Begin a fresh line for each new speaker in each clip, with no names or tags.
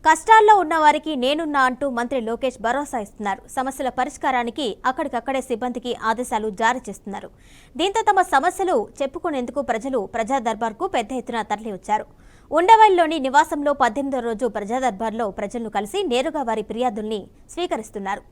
కష్టాల్లో ఉన్న వారికి నేనున్నా అంటూ మంత్రి లోకేష్ భరోసా ఇస్తున్నారు. సమస్యల పరిష్కారానికి అక్కడికక్కడే సిబ్బందికి ఆదేశాలు జారీ చేస్తున్నారు. దీంతో తమ సమస్యలు చెప్పుకునేందుకు ప్రజలు ప్రజా దర్బార్కు పెద్ద ఎత్తున తరలివచ్చారు. ఉండవల్లిలోని నివాసంలో 18వ రోజు ప్రజా దర్బార్లో ప్రజలను కలిసి నేరుగా వారి ఫిర్యాదుల్ని స్వీకరిస్తున్నారు.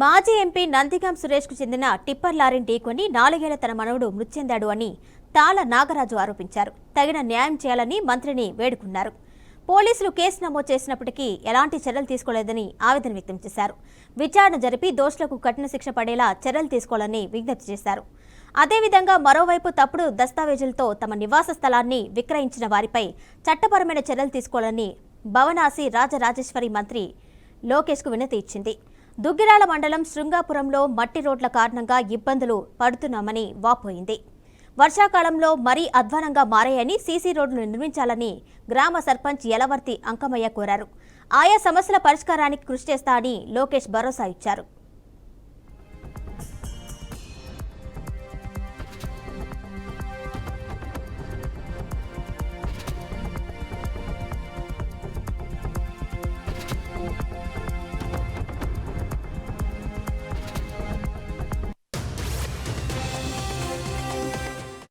మాజీ ఎంపీ నందిగం సురేష్కు చెందిన టిప్పర్ లారీని ఢీకొని 4 ఏళ్ల తన మనవడు మృతి చెందాడు అని తాళ నాగరాజు ఆరోపించారు. తగిన న్యాయం చేయాలని మంత్రిని వేడుకున్నారు. పోలీసులు కేసు నమోదు చేసినప్పటికీ ఎలాంటి చర్యలు తీసుకోలేదని ఆవేదన వ్యక్తం చేశారు. విచారణ జరిపి దోషులకు కఠిన శిక్ష పడేలా చర్యలు తీసుకోవాలని విజ్ఞప్తి చేశారు. అదేవిధంగా మరోవైపు తప్పుడు దస్తావేజులతో తమ నివాస స్థలాన్ని విక్రయించిన వారిపై చట్టపరమైన చర్యలు తీసుకోవాలని భవనాసి రాజరాజేశ్వరి మంత్రి లోకేష్కు వినతి ఇచ్చింది. దుగ్గిరాల మండలం శృంగాపురంలో మట్టి రోడ్ల కారణంగా ఇబ్బందులు పడుతున్నామని వాపోయింది. వర్షాకాలంలో మరీ అధ్వానంగా మారాయని సీసీ రోడ్లు నిర్మించాలని గ్రామ సర్పంచ్ యలవర్తి అంకమయ్య కోరారు. ఆయా సమస్యల పరిష్కారానికి కృషి చేస్తా అని లోకేష్ భరోసా ఇచ్చారు.